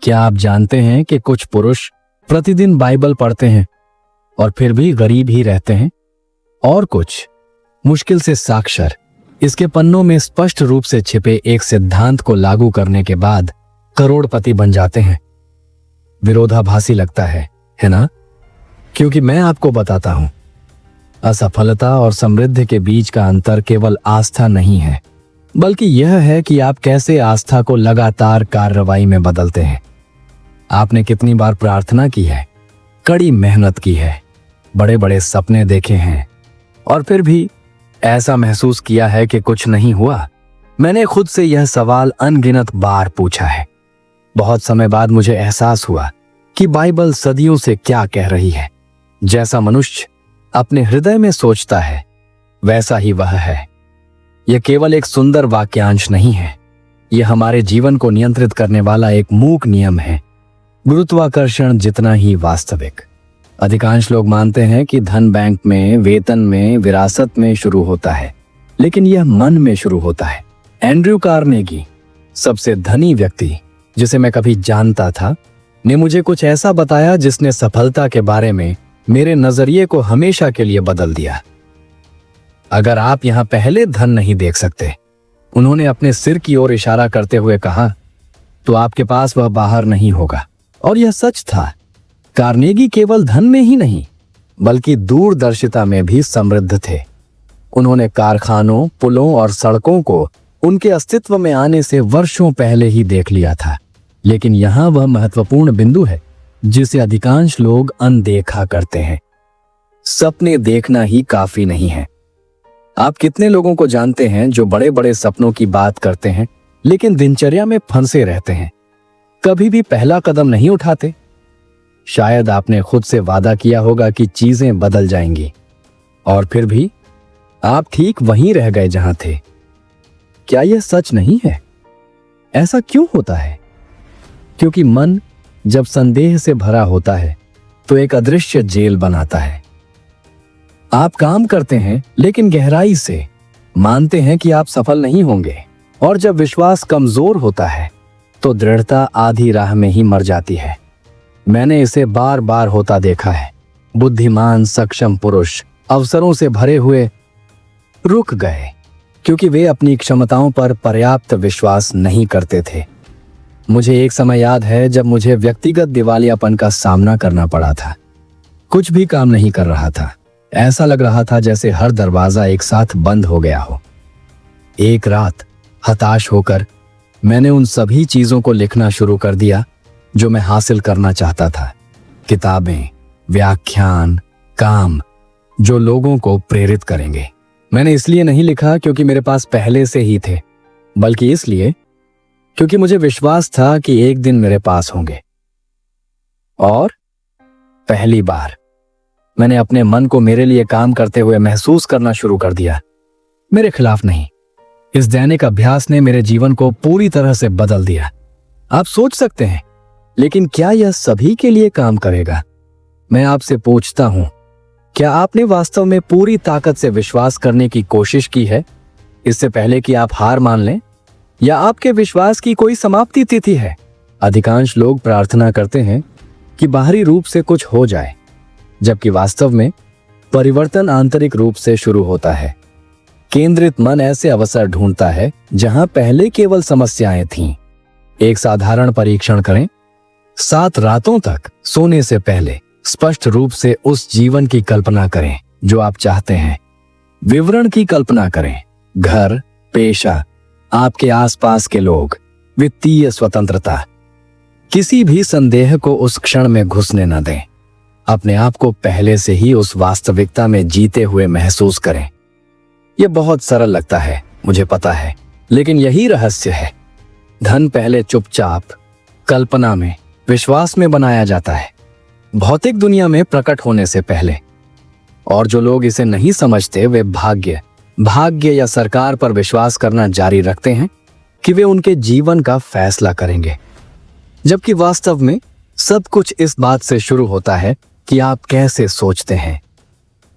क्या आप जानते हैं कि कुछ पुरुष प्रतिदिन बाइबल पढ़ते हैं और फिर भी गरीब ही रहते हैं, और कुछ मुश्किल से साक्षर इसके पन्नों में स्पष्ट रूप से छिपे एक सिद्धांत को लागू करने के बाद करोड़पति बन जाते हैं। विरोधाभासी लगता है ना? क्योंकि मैं आपको बताता हूं, असफलता और समृद्धि के बीच का अंतर केवल आस्था नहीं है, बल्कि यह है कि आप कैसे आस्था को लगातार कार्रवाई में बदलते हैं। आपने कितनी बार प्रार्थना की है, कड़ी मेहनत की है, बड़े बड़े सपने देखे हैं, और फिर भी ऐसा महसूस किया है कि कुछ नहीं हुआ। मैंने खुद से यह सवाल अनगिनत बार पूछा है। बहुत समय बाद मुझे एहसास हुआ कि बाइबल सदियों से क्या कह रही है। जैसा मनुष्य अपने हृदय में सोचता है, वैसा ही वह है। यह केवल एक सुंदर वाक्यांश नहीं है, यह हमारे जीवन को नियंत्रित करने वाला एक मूक नियम है, गुरुत्वाकर्षण जितना ही वास्तविक। अधिकांश लोग मानते हैं कि धन बैंक में, वेतन में, विरासत में शुरू होता है, लेकिन यह मन में शुरू होता है। एंड्रयू कार्नेगी, सबसे धनी व्यक्ति जिसे मैं कभी जानता था, ने मुझे कुछ ऐसा बताया जिसने सफलता के बारे में मेरे नजरिए को हमेशा के लिए बदल दिया। अगर आप यहां पहले धन नहीं देख सकते, उन्होंने अपने सिर की ओर इशारा करते हुए कहा, तो आपके पास वह बाहर नहीं होगा। और यह सच था। कार्नेगी केवल धन में ही नहीं, बल्कि दूरदर्शिता में भी समृद्ध थे। उन्होंने कारखानों, पुलों और सड़कों को उनके अस्तित्व में आने से वर्षों पहले ही देख लिया था। लेकिन यहां वह महत्वपूर्ण बिंदु है जिसे अधिकांश लोग अनदेखा करते हैं। सपने देखना ही काफी नहीं है। आप कितने लोगों को जानते हैं जो बड़े बड़े सपनों की बात करते हैं, लेकिन दिनचर्या में फंसे रहते हैं, कभी भी पहला कदम नहीं उठाते? शायद आपने खुद से वादा किया होगा कि चीजें बदल जाएंगी, और फिर भी आप ठीक वहीं रह गए जहां थे। क्या यह सच नहीं है? ऐसा क्यों होता है? क्योंकि मन जब संदेह से भरा होता है तो एक अदृश्य जेल बनाता है। आप काम करते हैं, लेकिन गहराई से मानते हैं कि आप सफल नहीं होंगे, और जब विश्वास कमजोर होता है तो दृढ़ता आधी राह में ही मर जाती है। मैंने इसे बार बार होता देखा है। बुद्धिमान, सक्षम पुरुष अवसरों से भरे हुए रुक गए क्योंकि वे अपनी क्षमताओं पर पर्याप्त विश्वास नहीं करते थे। मुझे एक समय याद है जब मुझे व्यक्तिगत दिवालियापन का सामना करना पड़ा था। कुछ भी काम नहीं कर रहा था। ऐसा लग रहा था जैसे हर दरवाजा एक साथ बंद हो गया हो। एक रात हताश होकर मैंने उन सभी चीजों को लिखना शुरू कर दिया जो मैं हासिल करना चाहता था। किताबें, व्याख्यान, काम जो लोगों को प्रेरित करेंगे। मैंने इसलिए नहीं लिखा क्योंकि मेरे पास पहले से ही थे, बल्कि इसलिए क्योंकि मुझे विश्वास था कि एक दिन मेरे पास होंगे। और पहली बार मैंने अपने मन को मेरे लिए काम करते हुए महसूस करना शुरू कर दिया, मेरे खिलाफ नहीं। इस दैनिक अभ्यास ने मेरे जीवन को पूरी तरह से बदल दिया। आप सोच सकते हैं, लेकिन क्या यह सभी के लिए काम करेगा? मैं आपसे पूछता हूं, क्या आपने वास्तव में पूरी ताकत से विश्वास करने की कोशिश की है इससे पहले कि आप हार मान लें? या आपके विश्वास की कोई समाप्ति तिथि है? अधिकांश लोग प्रार्थना करते हैं कि बाहरी रूप से कुछ हो जाए, जबकि वास्तव में परिवर्तन आंतरिक रूप से शुरू होता है। केंद्रित मन ऐसे अवसर ढूंढता है जहां पहले केवल समस्याएं थीं। एक साधारण परीक्षण करें। 7 रातों तक सोने से पहले स्पष्ट रूप से उस जीवन की कल्पना करें जो आप चाहते हैं। विवरण की कल्पना करें। घर, पेशा, आपके आसपास के लोग, वित्तीय स्वतंत्रता। किसी भी संदेह को उस क्षण में घुसने न दें। अपने आप को पहले से ही उस वास्तविकता में जीते हुए महसूस करें। यह बहुत सरल लगता है, मुझे पता है, लेकिन यही रहस्य है। धन पहले चुपचाप कल्पना में, विश्वास में बनाया जाता है, भौतिक दुनिया में प्रकट होने से पहले। और जो लोग इसे नहीं समझते वे भाग्य या सरकार पर विश्वास करना जारी रखते हैं कि वे उनके जीवन का फैसला करेंगे, जबकि वास्तव में सब कुछ इस बात से शुरू होता है कि आप कैसे सोचते हैं।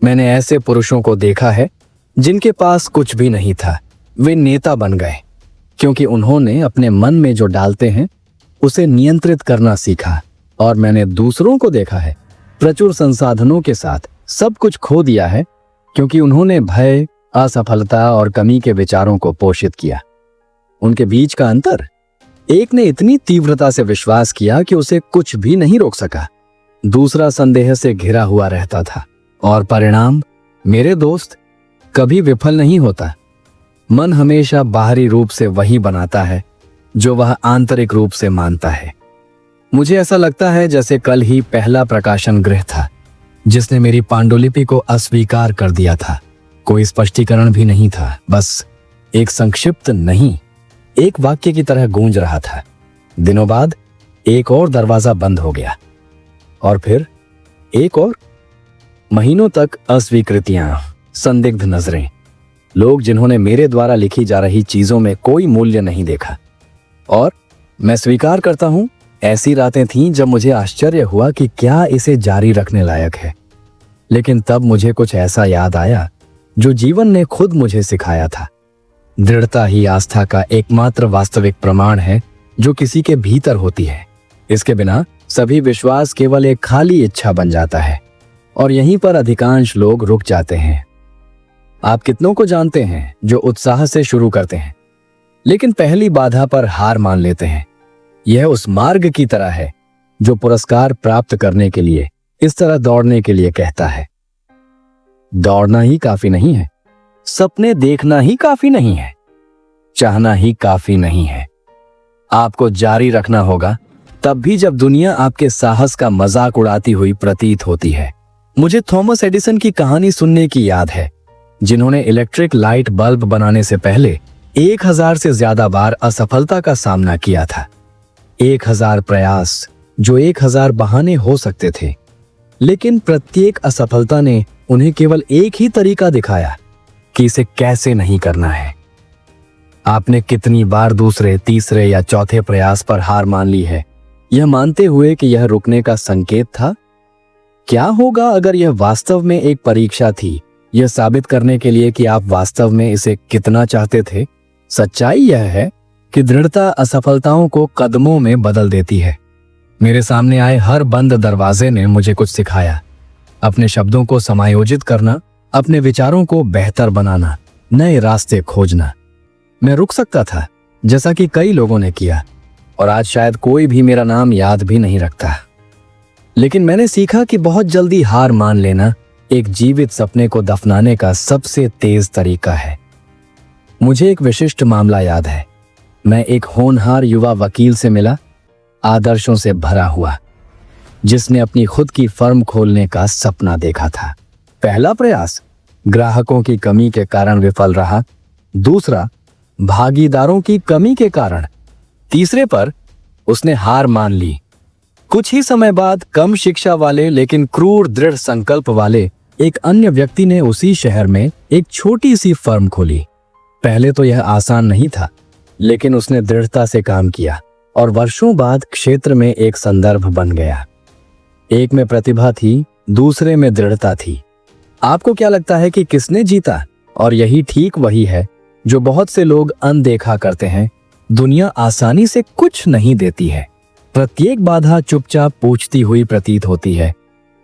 मैंने ऐसे पुरुषों को देखा है जिनके पास कुछ भी नहीं था, वे नेता बन गए क्योंकि उन्होंने अपने मन में जो डालते हैं उसे नियंत्रित करना सीखा। और मैंने दूसरों को देखा है प्रचुर संसाधनों के साथ सब कुछ खो दिया है, क्योंकि उन्होंने भय, असफलता और कमी के विचारों को पोषित किया। उनके बीच का अंतर, एक ने इतनी तीव्रता से विश्वास किया कि उसे कुछ भी नहीं रोक सका, दूसरा संदेह से घिरा हुआ रहता था। और परिणाम, मेरे दोस्त, कभी विफल नहीं होता। मन हमेशा बाहरी रूप से वही बनाता है जो वह आंतरिक रूप से मानता है। मुझे ऐसा लगता है जैसे कल ही पहला प्रकाशन गृह था जिसने मेरी पांडुलिपि को अस्वीकार कर दिया था। कोई स्पष्टीकरण भी नहीं था, बस एक संक्षिप्त नहीं, एक वाक्य की तरह गूंज रहा था। दिनों बाद एक और दरवाजा बंद हो गया, और फिर एक और। महीनों तक अस्वीकृतियां, संदिग्ध नजरें, लोग जिन्होंने मेरे द्वारा लिखी जा रही चीजों में कोई मूल्य नहीं देखा। और मैं स्वीकार करता हूं, ऐसी रातें थीं जब मुझे आश्चर्य हुआ कि क्या इसे जारी रखने लायक है। लेकिन तब मुझे कुछ ऐसा याद आया जो जीवन ने खुद मुझे सिखाया था। दृढ़ता ही आस्था का एकमात्र वास्तविक प्रमाण है जो किसी के भीतर होती है। इसके बिना सभी विश्वास केवल एक खाली इच्छा बन जाता है, और यहीं पर अधिकांश लोग रुक जाते हैं। आप कितनों को जानते हैं जो उत्साह से शुरू करते हैं लेकिन पहली बाधा पर हार मान लेते हैं। यह उस मार्ग की तरह है जो पुरस्कार प्राप्त करने के लिए इस तरह दौड़ने के लिए कहता है। दौड़ना ही काफी नहीं है, सपने देखना ही काफी नहीं है, चाहना ही काफी नहीं है। आपको जारी रखना होगा तब भी जब दुनिया आपके साहस का मजाक उड़ाती हुई प्रतीत होती है। मुझे थॉमस एडिसन की कहानी सुनने की याद है, जिन्होंने इलेक्ट्रिक लाइट बल्ब बनाने से पहले 1000 से ज्यादा बार असफलता का सामना किया था। 1000 प्रयास, जो 1000 बहाने हो सकते थे, लेकिन प्रत्येक असफलता ने उन्हें केवल एक ही तरीका दिखाया कि इसे कैसे नहीं करना है। आपने कितनी बार दूसरे, तीसरे या चौथे प्रयास पर हार मान ली है, यह मानते हुए कि यह रुकने का संकेत था? क्या होगा अगर यह वास्तव में एक परीक्षा थी, यह साबित करने के लिए कि आप वास्तव में इसे कितना चाहते थे? सच्चाई यह है कि दृढ़ता असफलताओं को कदमों में बदल देती है। मेरे सामने आए हर बंद दरवाजे ने मुझे कुछ सिखाया। अपने शब्दों को समायोजित करना, अपने विचारों को बेहतर बनाना, नए रास्ते खोजना। मैं रुक सकता था, जैसा कि कई लोगों ने किया, और आज शायद कोई भी मेरा नाम याद भी नहीं रखता। लेकिन मैंने सीखा कि बहुत जल्दी हार मान लेना एक जीवित सपने को दफनाने का सबसे तेज तरीका है। मुझे एक विशिष्ट मामला याद है। मैं एक होनहार युवा वकील से मिला, आदर्शों से भरा हुआ, जिसने अपनी खुद की फर्म खोलने का सपना देखा था। पहला प्रयास ग्राहकों की कमी के कारण विफल रहा, दूसरा भागीदारों की कमी के कारण, तीसरे पर उसने हार मान ली। कुछ ही समय बाद कम शिक्षा वाले लेकिन क्रूर दृढ़ संकल्प वाले एक अन्य व्यक्ति ने उसी शहर में एक छोटी सी फर्म खोली। पहले तो यह आसान नहीं था, लेकिन उसने दृढ़ता से काम किया और वर्षों बाद क्षेत्र में एक संदर्भ बन गया। एक में प्रतिभा थी, दूसरे में दृढ़ता थी। आपको क्या लगता है कि किसने जीता? और यही ठीक वही है जो बहुत से लोग अनदेखा करते हैं। दुनिया आसानी से कुछ नहीं देती है। प्रत्येक बाधा चुपचाप पूछती हुई प्रतीत होती है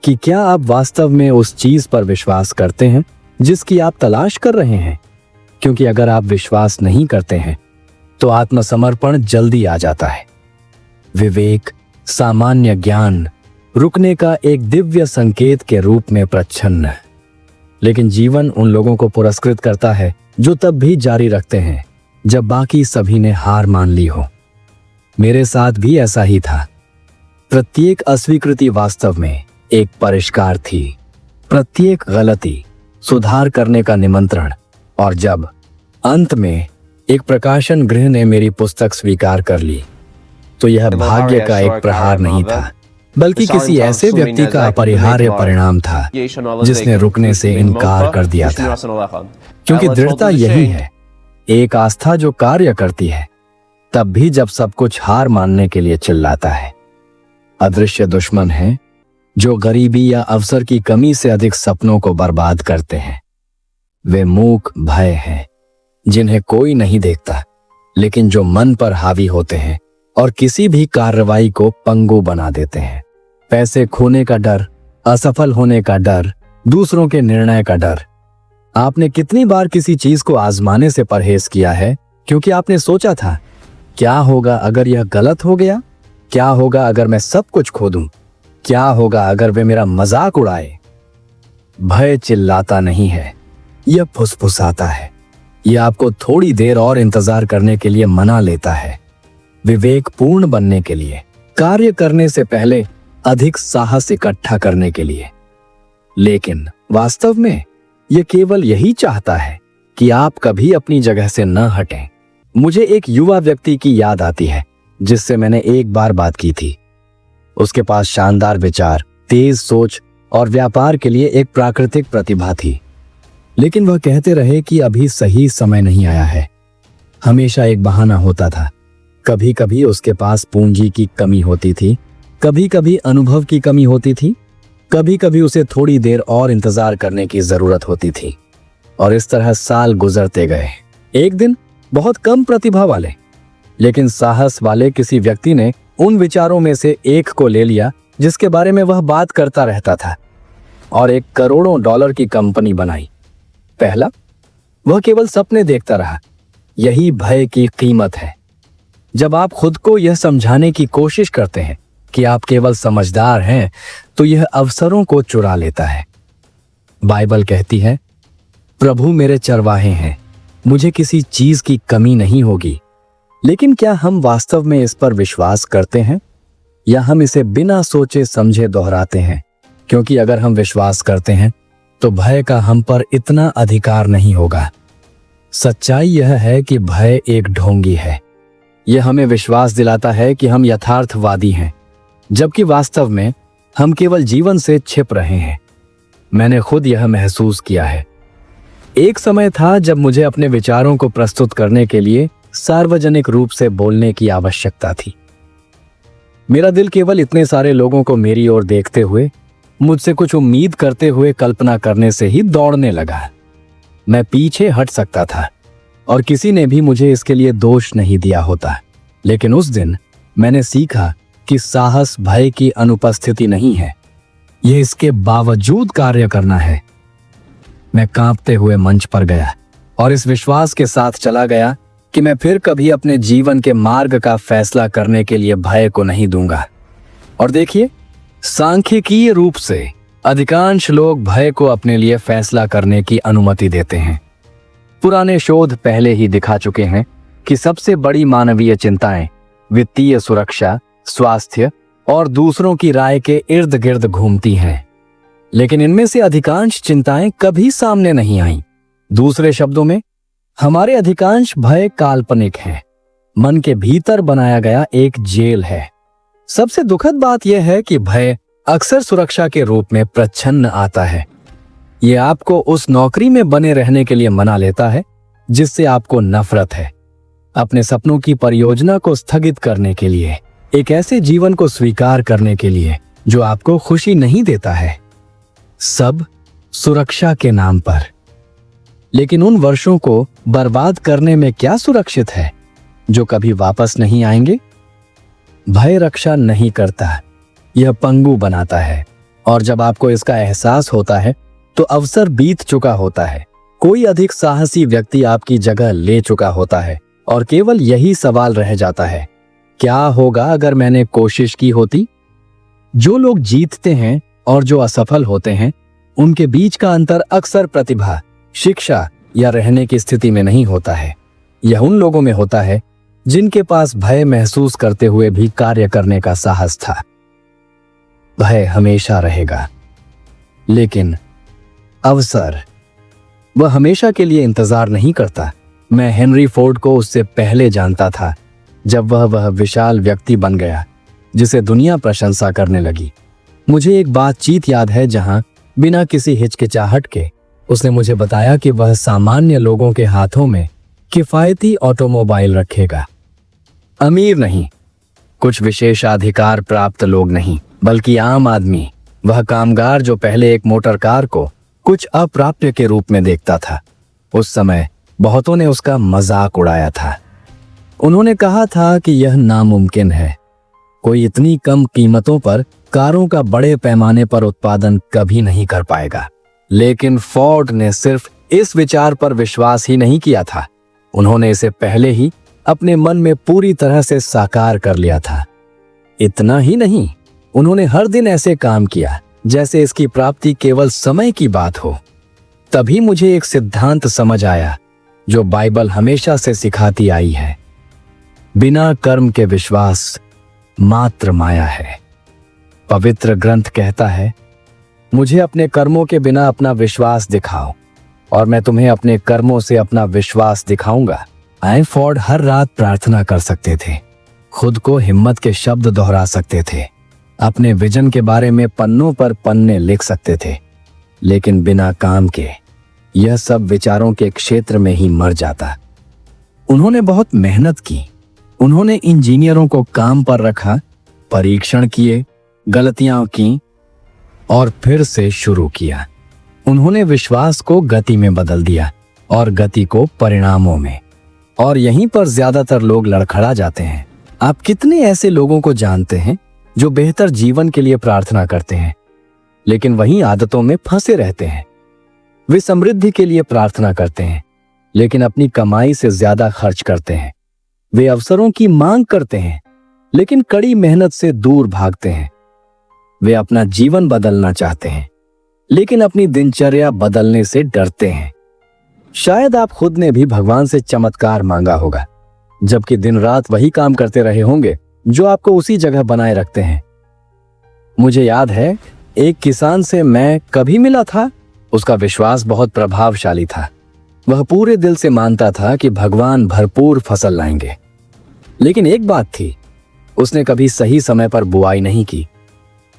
कि क्या आप वास्तव में उस चीज पर विश्वास करते हैं जिसकी आप तलाश कर रहे हैं? क्योंकि अगर आप विश्वास नहीं करते हैं तो आत्मसमर्पण जल्दी आ जाता है। विवेक, सामान्य ज्ञान रुकने का एक दिव्य संकेत के रूप में प्रच्छन्न। लेकिन जीवन उन लोगों को पुरस्कृत करता है जो तब भी जारी रखते हैं जब बाकी सभी ने हार मान ली हो। मेरे साथ भी ऐसा ही था। प्रत्येक अस्वीकृति वास्तव में एक परिष्कार थी, प्रत्येक गलती सुधार करने का निमंत्रण। और जब अंत में एक प्रकाशन गृह ने मेरी पुस्तक स्वीकार कर ली, तो यह भाग्य का एक प्रहार नहीं था, बल्कि किसी ऐसे व्यक्ति का अपरिहार्य परिणाम था जिसने रुकने से इनकार कर दिया था। क्योंकि दृढ़ता यही है, एक आस्था जो कार्य करती है तब भी जब सब कुछ हार मानने के लिए चिल्लाता है। अदृश्य दुश्मन हैं जो गरीबी या अवसर की कमी से अधिक सपनों को बर्बाद करते हैं। वे मूक भय हैं जिन्हें कोई नहीं देखता, लेकिन जो मन पर हावी होते हैं और किसी भी कार्रवाई को पंगु बना देते हैं। पैसे खोने का डर, असफल होने का डर, दूसरों के निर्णय का डर। आपने कितनी बार किसी चीज को आजमाने से परहेज किया है क्योंकि आपने सोचा था, क्या होगा अगर यह गलत हो गया? क्या होगा अगर मैं सब कुछ खो दूं? क्या होगा अगर वे मेरा मजाक उड़ाए? भय चिल्लाता नहीं है, यह फुसफुसाता है। यह आपको थोड़ी देर और इंतजार करने के लिए मना लेता है, विवेकपूर्ण बनने के लिए, कार्य करने से पहले अधिक साहस इकट्ठा करने के लिए। लेकिन वास्तव में यह केवल यही चाहता है कि आप कभी अपनी जगह से न हटें। मुझे एक युवा व्यक्ति की याद आती है जिससे मैंने एक बार बात की थी। उसके पास शानदार विचार, तेज सोच और व्यापार के लिए एक प्राकृतिक प्रतिभा थी, लेकिन वह कहते रहे कि अभी सही समय नहीं आया है। हमेशा एक बहाना होता था। कभी कभी उसके पास पूंजी की कमी होती थी, कभी कभी अनुभव की कमी होती थी, कभी कभी उसे थोड़ी देर और इंतजार करने की जरूरत होती थी। और इस तरह साल गुजरते गए। एक दिन बहुत कम प्रतिभा वाले लेकिन साहस वाले किसी व्यक्ति ने उन विचारों में से एक को ले लिया जिसके बारे में वह बात करता रहता था और एक करोड़ों डॉलर की कंपनी बनाई। पहला, वह केवल सपने देखता रहा। यही भय की कीमत है। जब आप खुद को यह समझाने की कोशिश करते हैं कि आप केवल समझदार हैं, तो यह अवसरों को चुरा लेता है। बाइबल कहती है, प्रभु मेरे चरवाहे हैं, मुझे किसी चीज की कमी नहीं होगी। लेकिन क्या हम वास्तव में इस पर विश्वास करते हैं या हम इसे बिना सोचे समझे दोहराते हैं? क्योंकि अगर हम विश्वास करते हैं तो भय का हम पर इतना अधिकार नहीं होगा। सच्चाई यह है कि भय एक ढोंगी है। यह हमें विश्वास दिलाता है कि हम यथार्थवादी हैं, जबकि वास्तव में हम केवल जीवन से छिप रहे हैं। मैंने खुद यह महसूस किया है। एक समय था जब मुझे अपने विचारों को प्रस्तुत करने के लिए सार्वजनिक रूप से बोलने की आवश्यकता थी। मेरा दिल केवल इतने सारे लोगों को मेरी ओर देखते हुए, मुझसे कुछ उम्मीद करते हुए कल्पना करने से ही दौड़ने लगा। मैं पीछे हट सकता था और किसी ने भी मुझे इसके लिए दोष नहीं दिया होता। लेकिन उस दिन मैंने सीखा कि साहस भय की अनुपस्थिति नहीं है, यह इसके बावजूद कार्य करना है। मैं कांपते हुए मंच पर गया और इस विश्वास के साथ चला गया कि मैं फिर कभी अपने जीवन के मार्ग का फैसला करने के लिए भय को नहीं दूंगा। और देखिए, सांख्यिकीय रूप से अधिकांश लोग भय को अपने लिए फैसला करने की अनुमति देते हैं। पुराने शोध पहले ही दिखा चुके हैं कि सबसे बड़ी मानवीय चिंताएं वित्तीय सुरक्षा, स्वास्थ्य और दूसरों की राय के इर्द गिर्द घूमती हैं। लेकिन इनमें से अधिकांश चिंताएं कभी सामने नहीं आईं। दूसरे शब्दों में, हमारे अधिकांश भय काल्पनिक हैं, मन के भीतर बनाया गया एक जेल है। सबसे दुखद बात यह है कि भय अक्सर सुरक्षा के रूप में प्रच्छन्न आता है। यह आपको उस नौकरी में बने रहने के लिए मना लेता है जिससे आपको नफरत है, अपने सपनों की परियोजना को स्थगित करने के लिए, एक ऐसे जीवन को स्वीकार करने के लिए जो आपको खुशी नहीं देता है, सब सुरक्षा के नाम पर। लेकिन उन वर्षों को बर्बाद करने में क्या सुरक्षित है जो कभी वापस नहीं आएंगे? भय रक्षा नहीं करता, यह पंगु बनाता है। और जब आपको इसका एहसास होता है तो अवसर बीत चुका होता है। कोई अधिक साहसी व्यक्ति आपकी जगह ले चुका होता है और केवल यही सवाल रह जाता है, क्या होगा अगर मैंने कोशिश की होती? जो लोग जीतते हैं और जो असफल होते हैं, उनके बीच का अंतर अक्सर प्रतिभा, शिक्षा या रहने की स्थिति में नहीं होता है। यह उन लोगों में होता है जिनके पास भय महसूस करते हुए भी कार्य करने का साहस था। भय हमेशा रहेगा, लेकिन अवसर, वह हमेशा के लिए इंतजार नहीं करता। मैं हेनरी फोर्ड को उससे पहले जानता था, जब वह विशाल व्यक्ति बन गया जिसे दुनिया प्रशंसा करने लगी। मुझे एक बातचीत याद है जहां बिना किसी हिचकिचाहट के उसने मुझे बताया कि वह सामान्य लोगों के हाथों में किफायती ऑटोमोबाइल रखेगा। अमीर नहीं, कुछ विशेषाधिकार प्राप्त लोग नहीं, बल्कि आम आदमी, वह कामगार जो पहले एक मोटर कार को कुछ अप्राप्य के रूप में देखता था। उस समय बहुतों ने उसका मजाक उड़ाया था। उन्होंने कहा था कि यह नामुमकिन है। कोई इतनी कम कीमतों पर कारों का बड़े पैमाने पर उत्पादन कभी नहीं कर पाएगा। लेकिन फोर्ड ने सिर्फ इस विचार पर विश्वास ही नहीं किया था, उन्होंने इसे पहले ही अपने मन में पूरी तरह से साकार कर लिया था। इतना ही नहीं, उन्होंने हर दिन ऐसे काम किया जैसे इसकी प्राप्ति केवल समय की बात हो। तभी मुझे एक सिद्धांत समझ आया जो बाइबल हमेशा से सिखाती आई है, बिना कर्म के विश्वास मात्र माया है। पवित्र ग्रंथ कहता है, मुझे अपने कर्मों के बिना अपना विश्वास दिखाओ और मैं तुम्हें अपने कर्मों से अपना विश्वास दिखाऊंगा। फोर्ड हर रात प्रार्थना कर सकते थे, खुद को हिम्मत के शब्द दोहरा सकते थे, अपने विजन के बारे में पन्नों पर पन्ने लिख सकते थे, लेकिन बिना काम के यह सब विचारों के क्षेत्र में ही मर जाता। उन्होंने बहुत मेहनत की, उन्होंने इंजीनियरों को काम पर रखा, परीक्षण किए, गलतियां की और फिर से शुरू किया। उन्होंने विश्वास को गति में बदल दिया और गति को परिणामों में। और यहीं पर ज्यादातर लोग लड़खड़ा जाते हैं। आप कितने ऐसे लोगों को जानते हैं जो बेहतर जीवन के लिए प्रार्थना करते हैं, लेकिन वहीं आदतों में फंसे रहते हैं। वे समृद्धि के लिए प्रार्थना करते हैं, लेकिन अपनी कमाई से ज्यादा खर्च करते हैं। वे अवसरों की मांग करते हैं, लेकिन कड़ी मेहनत से दूर भागते हैं। वे अपना जीवन बदलना चाहते हैं, लेकिन अपनी दिनचर्या बदलने से डरते हैं। शायद आप खुद ने भी भगवान से चमत्कार मांगा होगा, जबकि दिन रात वही काम करते रहे होंगे जो आपको उसी जगह बनाए रखते हैं। मुझे याद है, एक किसान से मैं कभी मिला था। उसका विश्वास बहुत प्रभावशाली था। वह पूरे दिल से मानता था कि भगवान भरपूर फसल लाएंगे। लेकिन एक बात थी, उसने कभी सही समय पर बुआई नहीं की।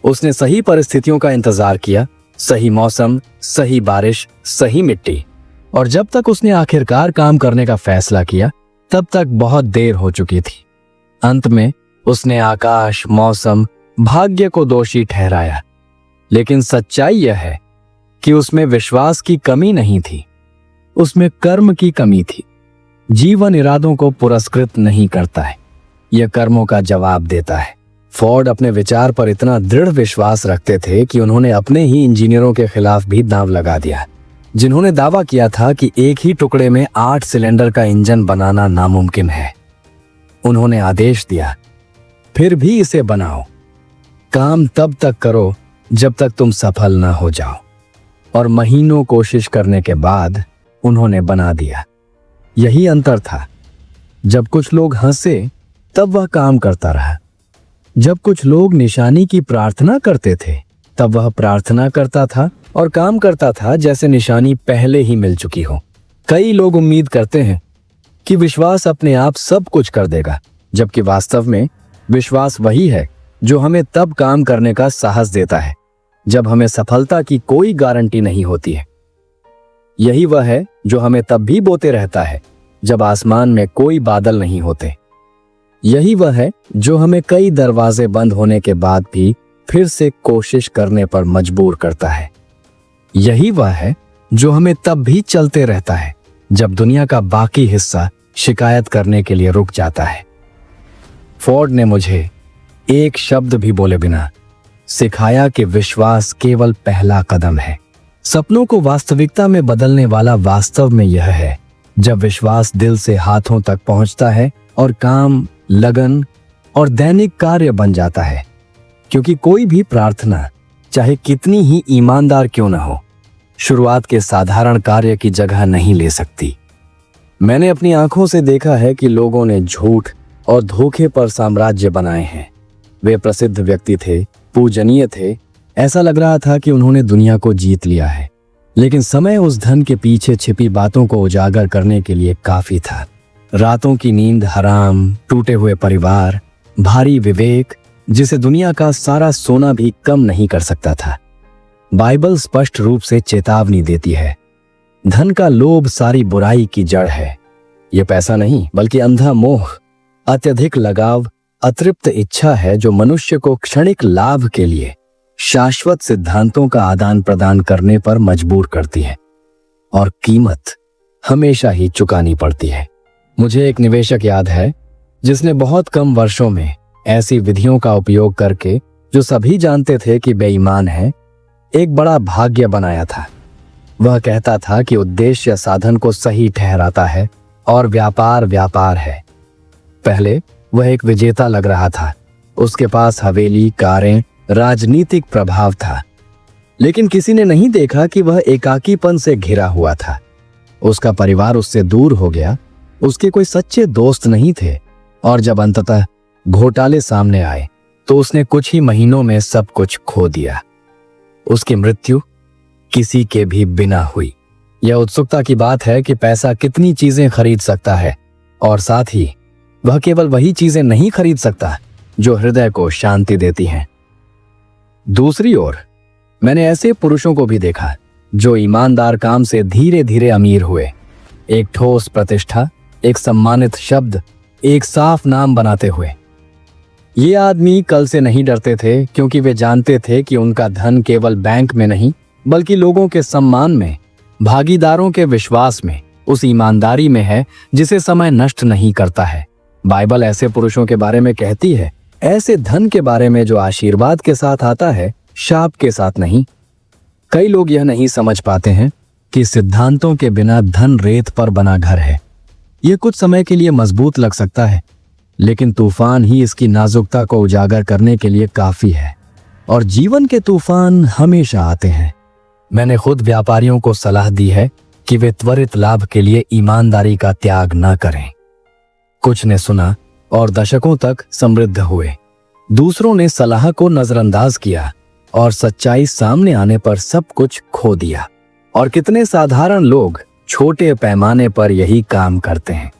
उसने सही परिस्थितियों का इंतजार किया, सही मौसम, सही बारिश, सही मिट्टी, और जब तक उसने आखिरकार काम करने का फैसला किया, तब तक बहुत देर हो चुकी थी। अंत में उसने आकाश, मौसम, भाग्य को दोषी ठहराया। लेकिन सच्चाई यह है कि उसमें विश्वास की कमी नहीं थी, उसमें कर्म की कमी थी। जीवन इरादों को पुरस्कृत नहीं करता है, यह कर्मों का जवाब देता है। फोर्ड अपने विचार पर इतना दृढ़ विश्वास रखते थे कि उन्होंने अपने ही इंजीनियरों के खिलाफ भी दांव लगा दिया, जिन्होंने दावा किया था कि एक ही टुकड़े में 8 सिलेंडर का इंजन बनाना नामुमकिन है। उन्होंने आदेश दिया, फिर भी इसे बनाओ। काम तब तक करो जब तक तुम सफल ना हो जाओ। और महीनों कोशिश करने के बाद उन्होंने बना दिया। यही अंतर था। जब कुछ लोग हंसे तब वह काम करता रहा। जब कुछ लोग निशानी की प्रार्थना करते थे तब वह प्रार्थना करता था और काम करता था जैसे निशानी पहले ही मिल चुकी हो। कई लोग उम्मीद करते हैं कि विश्वास अपने आप सब कुछ कर देगा, जबकि वास्तव में विश्वास वही है जो हमें तब काम करने का साहस देता है जब हमें सफलता की कोई गारंटी नहीं होती है। यही वह है जो हमें तब भी बोते रहता है जब आसमान में कोई बादल नहीं होते। यही वह है जो हमें कई दरवाजे बंद होने के बाद भी फिर से कोशिश करने पर मजबूर करता है। यही वह है जो हमें तब भी चलते रहता है जब दुनिया का बाकी हिस्सा शिकायत करने के लिए रुक जाता है। फोर्ड ने मुझे एक शब्द भी बोले बिना सिखाया कि विश्वास केवल पहला कदम है। सपनों को वास्तविकता में बदलने वाला वास्तव में यह है जब विश्वास दिल से हाथों तक पहुंचता है और काम, लगन और दैनिक कार्य बन जाता है। क्योंकि कोई भी प्रार्थना, चाहे कितनी ही ईमानदार क्यों न हो, शुरुआत के साधारण कार्य की जगह नहीं ले सकती। मैंने अपनी आंखों से देखा है कि लोगों ने झूठ और धोखे पर साम्राज्य बनाए हैं। वे प्रसिद्ध व्यक्ति थे, पूजनीय थे, ऐसा लग रहा था कि उन्होंने दुनिया को जीत लिया है। लेकिन समय उस धन के पीछे छिपी बातों को उजागर करने के लिए काफी था। रातों की नींद हराम, टूटे हुए परिवार, भारी विवेक जिसे दुनिया का सारा सोना भी कम नहीं कर सकता था। बाइबल स्पष्ट रूप से चेतावनी देती है, धन का लोभ सारी बुराई की जड़ है। यह पैसा नहीं बल्कि अंधा मोह, अत्यधिक लगाव, अतृप्त इच्छा है जो मनुष्य को क्षणिक लाभ के लिए शाश्वत सिद्धांतों का आदान प्रदान करने पर मजबूर करती है और कीमत हमेशा ही चुकानी पड़ती है। मुझे एक निवेशक याद है जिसने बहुत कम वर्षों में ऐसी विधियों का उपयोग करके, जो सभी जानते थे कि बेईमान है, एक बड़ा भाग्य बनाया था। वह कहता था कि उद्देश्य साधन को सही ठहराता है और व्यापार व्यापार है। पहले वह एक विजेता लग रहा था। उसके पास हवेली, कारें, राजनीतिक प्रभाव था, लेकिन किसी ने नहीं देखा कि वह एकाकीपन से घिरा हुआ था। उसका परिवार उससे दूर हो गया, उसके कोई सच्चे दोस्त नहीं थे, और जब अंततः घोटाले सामने आए तो उसने कुछ ही महीनों में सब कुछ खो दिया। उसकी मृत्यु किसी के भी बिना हुई। यह उत्सुकता की बात है कि पैसा कितनी चीजें खरीद सकता है, और साथ ही वह केवल वही चीजें नहीं खरीद सकता जो हृदय को शांति देती हैं। दूसरी ओर मैंने ऐसे पुरुषों को भी देखा जो ईमानदार काम से धीरे धीरे अमीर हुए। एक ठोस प्रतिष्ठा, एक सम्मानित शब्द, एक साफ नाम बनाते हुए। ये आदमी कल से नहीं डरते थे, क्योंकि वे जानते थे कि उनका धन केवल बैंक में नहीं, बल्कि लोगों के सम्मान में, भागीदारों के विश्वास में, उस ईमानदारी में है जिसे समय नष्ट नहीं करता है। बाइबल ऐसे पुरुषों के बारे में कहती है, ऐसे धन के बारे में जो आशीर्वाद के साथ आता है, शाप के साथ नहीं। कई लोग यह नहीं समझ पाते हैं कि सिद्धांतों के बिना धन रेत पर बना घर है। यह कुछ समय के लिए मजबूत लग सकता है, लेकिन तूफान ही इसकी नाजुकता को उजागर करने के लिए काफी है, और जीवन के तूफान हमेशा आते हैं। मैंने खुद व्यापारियों को सलाह दी है कि वे त्वरित लाभ के लिए ईमानदारी का त्याग न करें। कुछ ने सुना और दशकों तक समृद्ध हुए। दूसरों ने सलाह को नजरअंदाज किया और सच्चाई सामने आने पर सब कुछ खो दिया। और कितने साधारण लोग छोटे पैमाने पर यही काम करते हैं।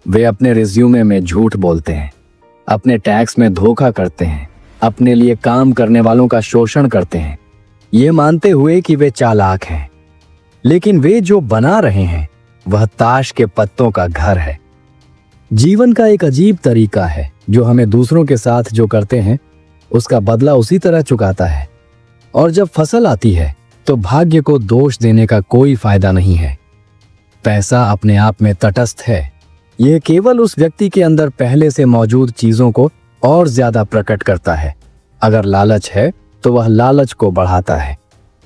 वे अपने रिज्यूमे में झूठ बोलते हैं, अपने टैक्स में धोखा करते हैं, अपने लिए काम करने वालों का शोषण करते हैं, ये मानते हुए कि वे चालाक हैं। लेकिन वे जो बना रहे हैं वह ताश के पत्तों का घर है। जीवन का एक अजीब तरीका है जो हमें दूसरों के साथ जो करते हैं उसका बदला उसी तरह चुकाता है। और जब फसल आती है तो भाग्य को दोष देने का कोई फायदा नहीं है। पैसा अपने आप में तटस्थ है। यह केवल उस व्यक्ति के अंदर पहले से मौजूद चीजों को और ज्यादा प्रकट करता है। अगर लालच है तो वह लालच को बढ़ाता है,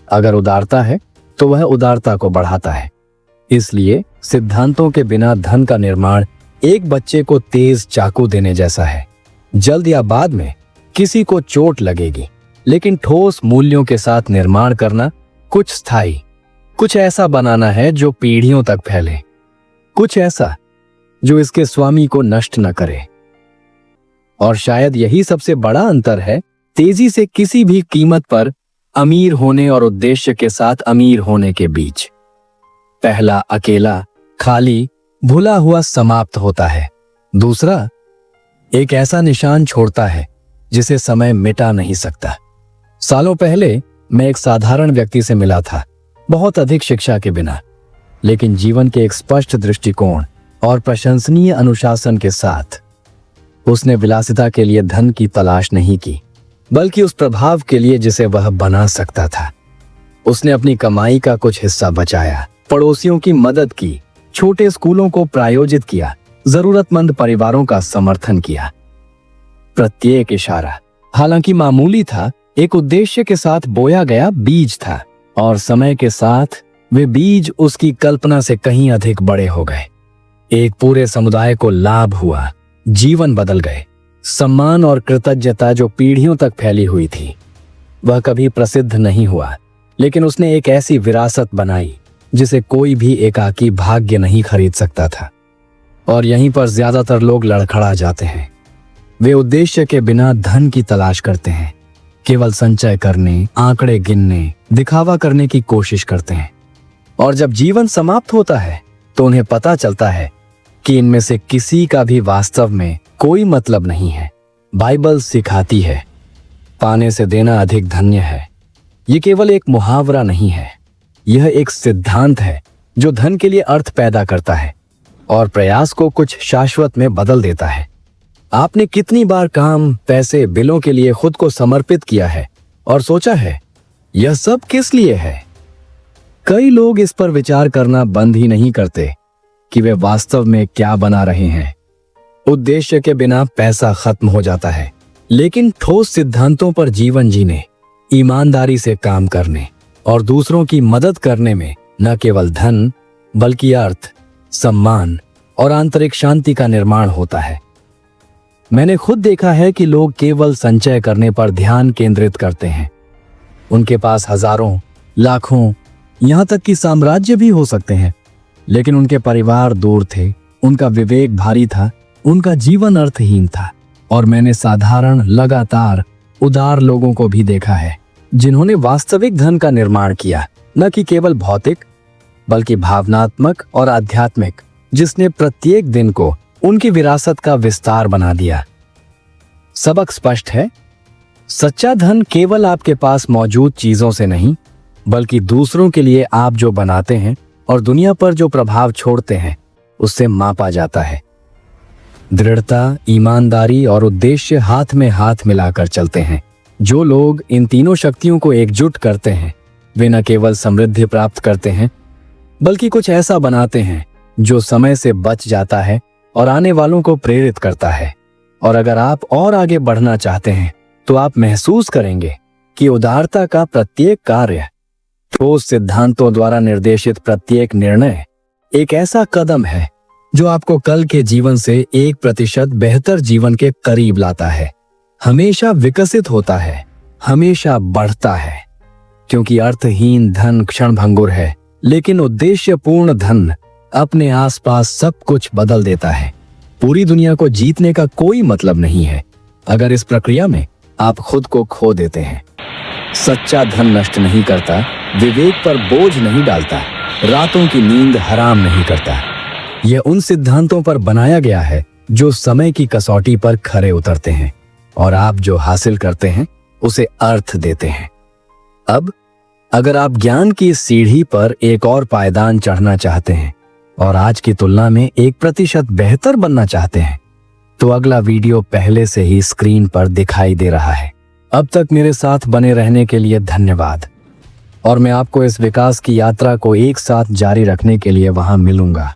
अगर उदारता है तो वह उदारता को बढ़ाता है। इसलिए सिद्धांतों के बिना धन का निर्माण एक बच्चे को तेज चाकू देने जैसा है। जल्द या बाद में किसी को चोट लगेगी, लेकिन ठोस मूल्यों के साथ निर्माण करना कुछ स्थायी, कुछ ऐसा बनाना है जो पीढ़ियों तक फैले, कुछ ऐसा जो इसके स्वामी को नष्ट न करे। और शायद यही सबसे बड़ा अंतर है तेजी से किसी भी कीमत पर अमीर होने और उद्देश्य के साथ अमीर होने के बीच। पहला अकेला, खाली, भुला हुआ समाप्त होता है। दूसरा एक ऐसा निशान छोड़ता है जिसे समय मिटा नहीं सकता। सालों पहले मैं एक साधारण व्यक्ति से मिला था, बहुत अधिक शिक्षा के बिना, लेकिन जीवन के एक स्पष्ट दृष्टिकोण और प्रशंसनीय अनुशासन के साथ। उसने विलासिता के लिए धन की तलाश नहीं की, बल्कि उस प्रभाव के लिए जिसे वह बना सकता था। उसने अपनी कमाई का कुछ हिस्सा बचाया, पड़ोसियों की मदद की, छोटे स्कूलों को प्रायोजित किया, जरूरतमंद परिवारों का समर्थन किया। प्रत्येक इशारा, हालांकि मामूली था, एक उद्देश्य के साथ बोया गया बीज था, और समय के साथ वे बीज उसकी कल्पना से कहीं अधिक बड़े हो गए। एक पूरे समुदाय को लाभ हुआ, जीवन बदल गए। सम्मान और कृतज्ञता जो पीढ़ियों तक फैली हुई थी। वह कभी प्रसिद्ध नहीं हुआ, लेकिन उसने एक ऐसी विरासत बनाई जिसे कोई भी एकाकी भाग्य नहीं खरीद सकता था। और यहीं पर ज्यादातर लोग लड़खड़ा जाते हैं। वे उद्देश्य के बिना धन की तलाश करते हैं, केवल संचय करने, आंकड़े गिनने, दिखावा करने की कोशिश करते हैं। और जब जीवन समाप्त होता है तो उन्हें पता चलता है कि इनमें से किसी का भी वास्तव में कोई मतलब नहीं है। बाइबल सिखाती है, पाने से देना अधिक धन्य है। यह केवल एक मुहावरा नहीं है, यह एक सिद्धांत है जो धन के लिए अर्थ पैदा करता है और प्रयास को कुछ शाश्वत में बदल देता है। आपने कितनी बार काम, पैसे, बिलों के लिए खुद को समर्पित किया है और सोचा है यह सब किस लिए है? कई लोग इस पर विचार करना बंद ही नहीं करते कि वे वास्तव में क्या बना रहे हैं। उद्देश्य के बिना पैसा खत्म हो जाता है, लेकिन ठोस सिद्धांतों पर जीवन जीने, ईमानदारी से काम करने और दूसरों की मदद करने में न केवल धन बल्कि अर्थ, सम्मान और आंतरिक शांति का निर्माण होता है। मैंने खुद देखा है कि लोग केवल संचय करने पर ध्यान केंद्रित करते हैं। उनके पास हजारों, लाखों, यहां तक कि साम्राज्य भी हो सकते हैं, लेकिन उनके परिवार दूर थे, उनका विवेक भारी था, उनका जीवन अर्थहीन था। और मैंने साधारण, लगातार उदार लोगों को भी देखा है जिन्होंने वास्तविक धन का निर्माण किया, न कि केवल भौतिक बल्कि भावनात्मक और आध्यात्मिक, जिसने प्रत्येक दिन को उनकी विरासत का विस्तार बना दिया। सबक स्पष्ट है, सच्चा धन केवल आपके पास मौजूद चीजों से नहीं, बल्कि दूसरों के लिए आप जो बनाते हैं और दुनिया पर जो प्रभाव छोड़ते हैं उससे मापा जाता है। दृढ़ता, ईमानदारी और उद्देश्य हाथ में हाथ मिलाकर चलते हैं। जो लोग इन तीनों शक्तियों को एकजुट करते हैं, वे न केवल समृद्धि प्राप्त करते हैं, बल्कि कुछ ऐसा बनाते हैं जो समय से बच जाता है और आने वालों को प्रेरित करता है। और अगर आप और आगे बढ़ना चाहते हैं तो आप महसूस करेंगे कि उदारता का प्रत्येक कार्य, ठोस सिद्धांतों द्वारा निर्देशित प्रत्येक निर्णय एक ऐसा कदम है जो आपको कल के जीवन से 1% बेहतर जीवन के करीब लाता है। हमेशा विकसित होता है, हमेशा बढ़ता है, क्योंकि अर्थहीन धन क्षणभंगुर है, लेकिन उद्देश्यपूर्ण धन अपने आसपास सब कुछ बदल देता है। पूरी दुनिया को जीतने का कोई मतलब नहीं है अगर इस प्रक्रिया में आप खुद को खो देते हैं। सच्चा धन नष्ट नहीं करता, विवेक पर बोझ नहीं डालता, रातों की नींद हराम नहीं करता। यह उन सिद्धांतों पर बनाया गया है जो समय की कसौटी पर खरे उतरते हैं और आप जो हासिल करते हैं उसे अर्थ देते हैं। अब अगर आप ज्ञान की इस सीढ़ी पर एक और पायदान चढ़ना चाहते हैं और आज की तुलना में 1% बेहतर बनना चाहते हैं, तो अगला वीडियो पहले से ही स्क्रीन पर दिखाई दे रहा है। अब तक मेरे साथ बने रहने के लिए धन्यवाद, और मैं आपको इस विकास की यात्रा को एक साथ जारी रखने के लिए वहां मिलूंगा।